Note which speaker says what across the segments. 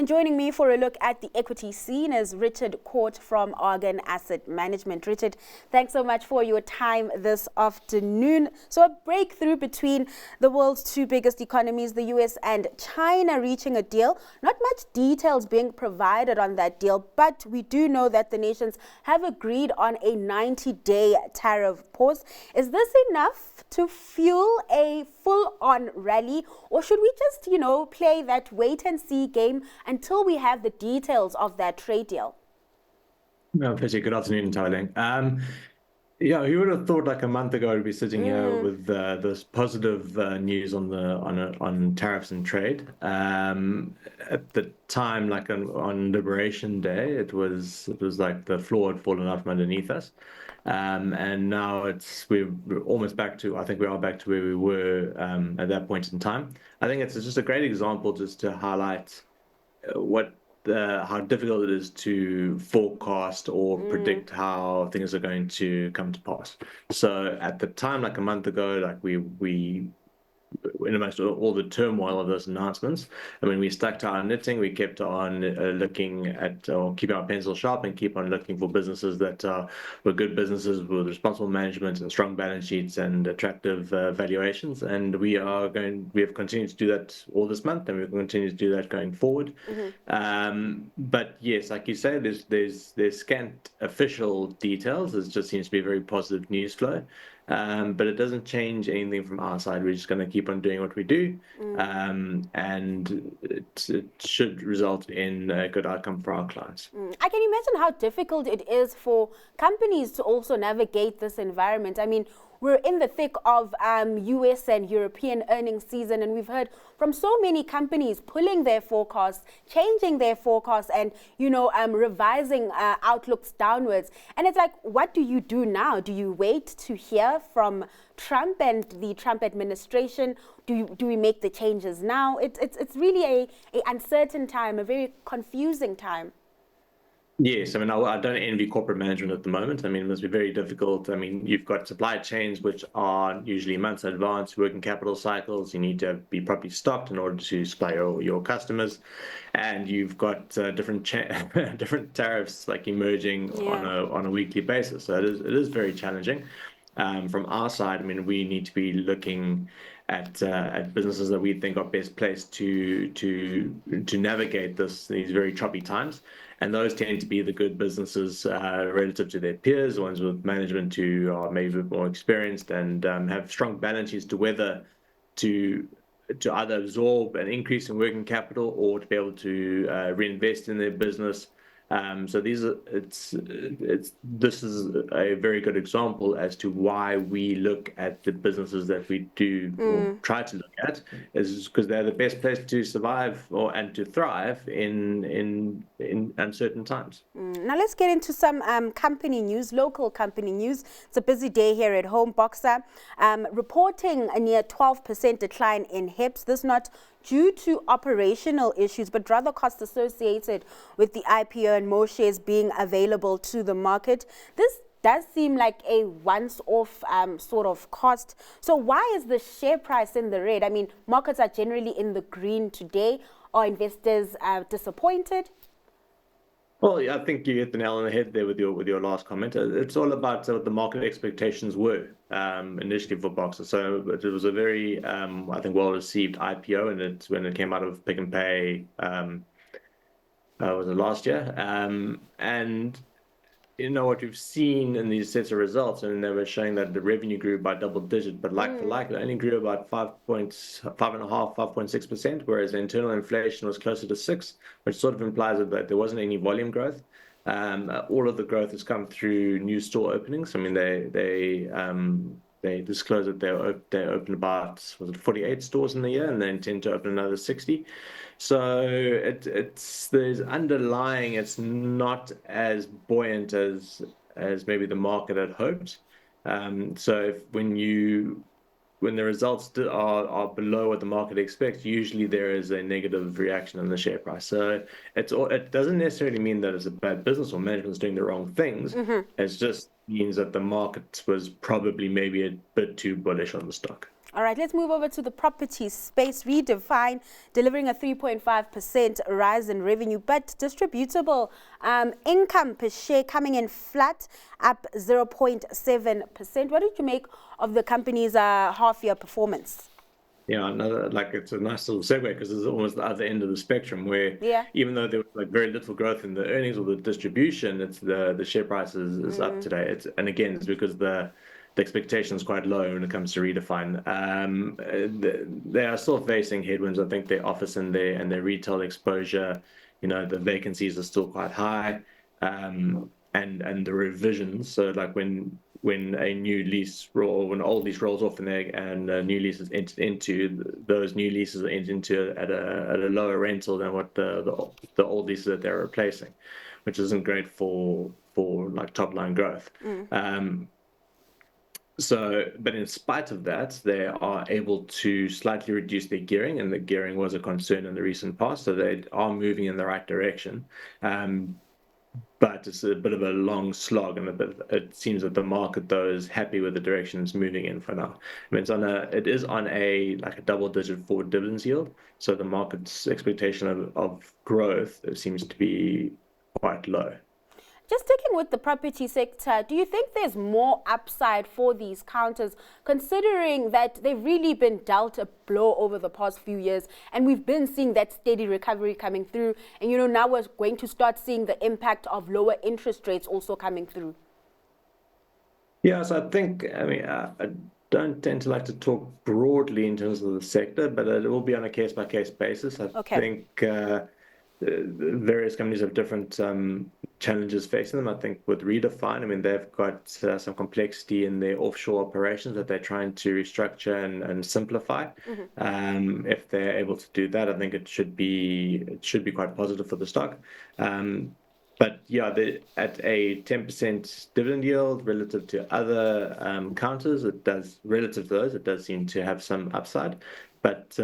Speaker 1: And joining me for a look at the equity scene is Richard Court from Argon Asset Management. Richard, thanks so much for your time this afternoon. So a breakthrough between the world's two biggest economies, the US and China, reaching a deal. Not much details being provided on that deal, but we do know that the nations have agreed on a 90-day tariff pause. Is this enough to fuel a full-on rally, or should we just, play that wait-and-see game until we have the details of that trade deal?
Speaker 2: No, Fishy, good afternoon, Tyling. Yeah, who would have thought like a month ago we'd be sitting here with this positive news on tariffs and trade. At the time, like on Liberation Day, it was like the floor had fallen out from underneath us. And now we're almost back to, I think we are back to where we were at that point in time. I think it's just a great example just to highlight how difficult it is to forecast or predict how things are going to come to pass. So at the time, like a month ago, like we in amongst all the turmoil of those announcements, I mean, we stuck to our knitting. We kept on looking at, or keeping our pencil sharp, and keep on looking for businesses that were good businesses with responsible management and strong balance sheets and attractive valuations. And we have continued to do that all this month, and we'll continue to do that going forward. But yes, like you say, there's scant official details. There just seems to be a very positive news flow. But it doesn't change anything from our side. We're just going to keep on doing what we do, and it should result in a good outcome for our clients.
Speaker 1: I can imagine how difficult it is for companies to also navigate this environment. I mean, we're in the thick of US and European earnings season, and we've heard from so many companies pulling their forecasts, changing their forecasts, and revising outlooks downwards. And it's like, what do you do now? Do you wait to hear from Trump and the Trump administration? Do we make the changes now? It's really a uncertain time, a very confusing time.
Speaker 2: Yes, I mean, I don't envy corporate management at the moment. I mean, it must be very difficult. I mean, you've got supply chains which are usually months in advance, working capital cycles. You need to be properly stocked in order to supply your customers, and you've got different tariffs like emerging on a weekly basis. So it is very challenging. From our side, I mean, we need to be looking at businesses that we think are best placed to navigate these very choppy times. And those tend to be the good businesses relative to their peers, ones with management who are maybe a bit more experienced and have strong balance sheets to weather to either absorb an increase in working capital or to be able to reinvest in their business. So this is a very good example as to why we look at the businesses that we do or try to look at, is because they're the best place to survive and to thrive in uncertain times.
Speaker 1: Now let's get into some company news, local company news. It's a busy day here at home. Boxer reporting a near 12% decline in HEPS. This not due to operational issues, but rather costs associated with the IPO and more shares being available to the market. This does seem like a once-off sort of cost. So why is the share price in the red? I mean, markets are generally in the green today. Are investors disappointed?
Speaker 2: Well, yeah, I think you hit the nail on the head there with your last comment. It's all about what the market expectations were initially for Boxer. So it was a very, I think, well-received IPO, and when it came out of Pick and Pay, was it last year? And what we've seen in these sets of results, and they were showing that the revenue grew by double digit, but like for like, it only grew about 5.6%, whereas the internal inflation was closer to 6%, which sort of implies that there wasn't any volume growth. All of the growth has come through new store openings. I mean, they disclosed that they opened about 48 stores in the year, and they intend to open another 60. So there's underlying, it's not as buoyant as maybe the market had hoped. So when the results are below what the market expects, usually there is a negative reaction in the share price. So it doesn't necessarily mean that it's a bad business or management's doing the wrong things. It just means that the market was probably maybe a bit too bullish on the stock.
Speaker 1: All right, let's move over to the property space. Redefine delivering a 3.5% rise in revenue, but distributable income per share coming in flat, up 0.7%. What did you make of the company's half-year performance?
Speaker 2: Yeah, another, like, it's a nice little segue because it's almost the other end of the spectrum where even though there was like very little growth in the earnings or the distribution, it's the share price is up today. And again, it's because the expectation is quite low when it comes to Redefine. They are still facing headwinds. I think their office and their retail exposure, the vacancies are still quite high, and the revisions. So like when a new lease roll, when an old lease rolls off and a new lease is entered into, those new leases are entered into at a lower rental than what the old leases that they're replacing, which isn't great for like top line growth. But in spite of that, they are able to slightly reduce their gearing, and the gearing was a concern in the recent past, so they are moving in the right direction. But it's a bit of a long slog, and it seems that the market, though, is happy with the direction it's moving in for now. I mean, it is on a double-digit forward dividends yield, so the market's expectation of growth, it seems to be quite low.
Speaker 1: Just sticking with the property sector, do you think there's more upside for these counters, considering that they've really been dealt a blow over the past few years, and we've been seeing that steady recovery coming through, and now we're going to start seeing the impact of lower interest rates also coming through?
Speaker 2: Yeah, so I think, I don't tend to like to talk broadly in terms of the sector, but it will be on a case-by-case basis. I think various companies have different challenges facing them. I think with Redefine, they've got some complexity in their offshore operations that they're trying to restructure and simplify. If they're able to do that, I think it should be quite positive for the stock. But yeah, at a 10% dividend yield relative to other counters, it does seem to have some upside. But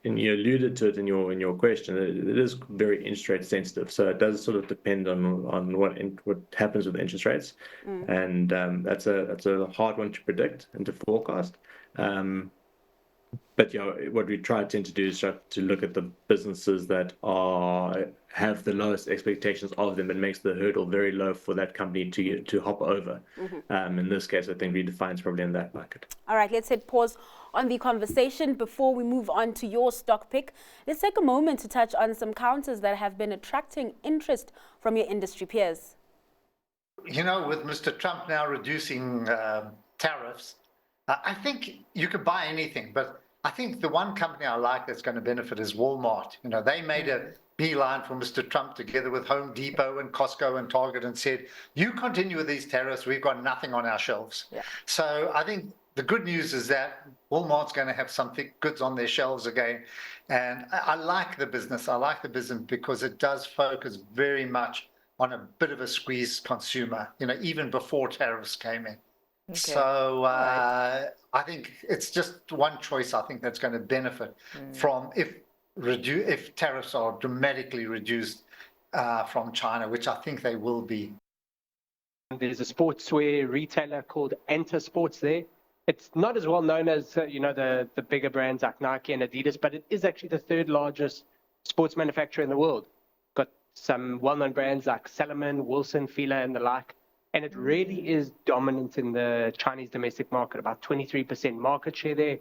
Speaker 2: and you alluded to it in your question, it is very interest rate sensitive, so it does sort of depend on what happens with interest rates, and that's a hard one to predict and to forecast. But what we tend to do is try to look at the businesses that have the lowest expectations of them, and makes the hurdle very low for that company to hop over. In this case, I think Redefine is probably in that bucket.
Speaker 1: All right, let's hit pause on the conversation before we move on to your stock pick. Let's take a moment to touch on some counters that have been attracting interest from your industry peers.
Speaker 3: With Mr. Trump now reducing tariffs, I think you could buy anything, but I think the one company I like that's going to benefit is Walmart. They made a beeline for Mr. Trump together with Home Depot and Costco and Target and said, you continue with these tariffs, we've got nothing on our shelves. So I think the good news is that Walmart's going to have some goods on their shelves again. And I like the business. I like the business because it does focus very much on a bit of a squeezed consumer, even before tariffs came in. So I think it's just one choice, I think, that's going to benefit from if tariffs are dramatically reduced from China, which I think they will be.
Speaker 4: There's a sportswear retailer called Enter Sports there. It's not as well known as the bigger brands like Nike and Adidas, but it is actually the third largest sports manufacturer in the world. Got some well-known brands like Salomon, Wilson, Fila, and the like. And it really is dominant in the Chinese domestic market, about 23% market share there.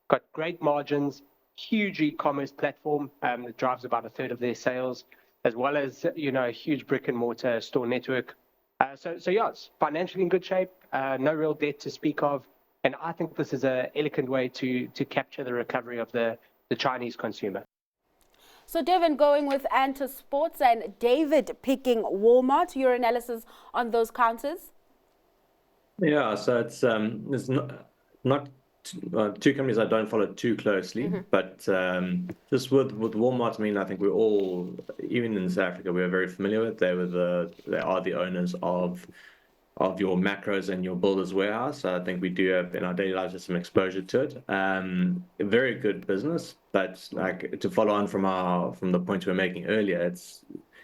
Speaker 4: Got great margins, huge e-commerce platform that drives about a third of their sales, as well as a huge brick and mortar store network. So yeah, it's financially in good shape, no real debt to speak of, and I think this is an elegant way to capture the recovery of the Chinese consumer.
Speaker 1: So Devin going with Enter Sports and David picking Walmart. Your analysis on those counters?
Speaker 2: Yeah, so it's not two companies I don't follow too closely, but just with Walmart, I think we're all, even in South Africa, we're very familiar with. They are the owners of your Macros and your Builders Warehouse. So I think we do have in our daily lives some exposure to it. A very good business, but like to follow on from the point we were making earlier,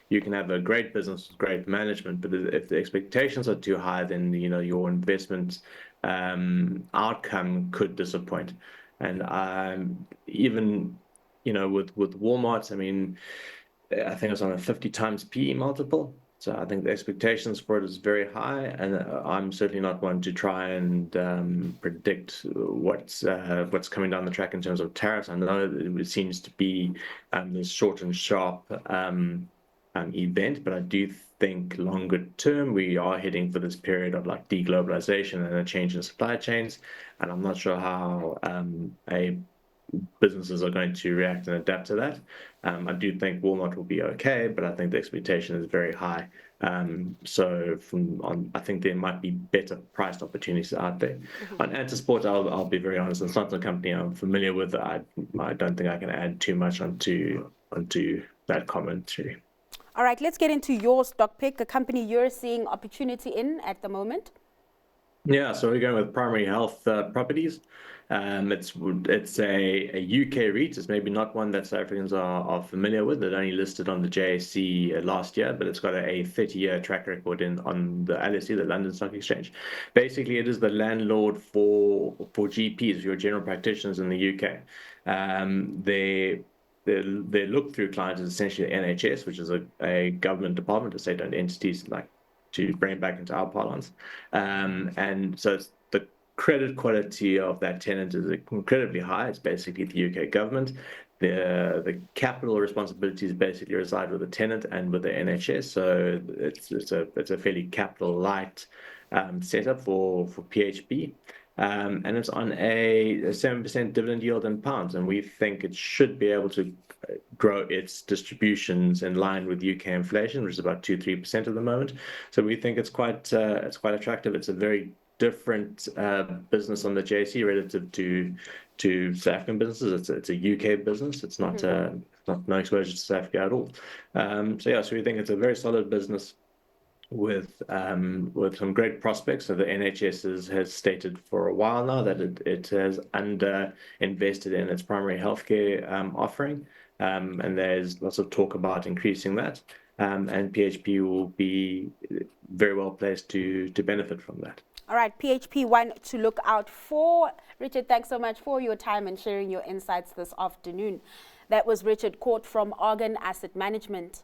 Speaker 2: you can have a great business with great management, but if the expectations are too high, then your investment outcome could disappoint. And even, with Walmart, I mean, I think it's on a 50 times PE multiple. So I think the expectations for it is very high, and I'm certainly not one to try and predict what's coming down the track in terms of tariffs. I know that it seems to be this short and sharp event, but I do think longer term we are heading for this period of like deglobalization and a change in supply chains, and I'm not sure how businesses are going to react and adapt to that. I do think Walmart will be okay, but I think the expectation is very high. I think there might be better priced opportunities out there. On Antisport, I'll be very honest, it's not a company I'm familiar with. I don't think I can add too much onto that commentary.
Speaker 1: All right, let's get into your stock pick, a company you're seeing opportunity in at the moment.
Speaker 2: Yeah, so we're going with Primary Health Properties. It's a UK REIT. It's maybe not one that South Africans are familiar with. It only listed on the JSE last year, but it's got a 30-year track record on the LSE, the London Stock Exchange. Basically, it is the landlord for GPs, your general practitioners in the UK. Their look-through client is essentially the NHS, which is a government department, a state-owned entities, like to bring it back into our parlance. And so the credit quality of that tenant is incredibly high. It's basically the UK government. The capital responsibilities basically reside with the tenant and with the NHS. So it's a fairly capital light setup for PHP. And it's on a 7% dividend yield in pounds, and we think it should be able to grow its distributions in line with UK inflation, which is about 2-3% at the moment. So we think it's quite attractive. It's a very different business on the JSE relative to South African businesses. It's a UK business. It's not no exposure to South Africa at all. So we think it's a very solid business with some great prospects. So the NHS has stated for a while now that it has invested in its primary healthcare offering, and there's lots of talk about increasing that, and PHP will be very well placed to benefit from that.
Speaker 1: All right, PHP one to look out for. Richard, thanks so much for your time and sharing your insights this afternoon. That was Richard Court from Argon Asset Management.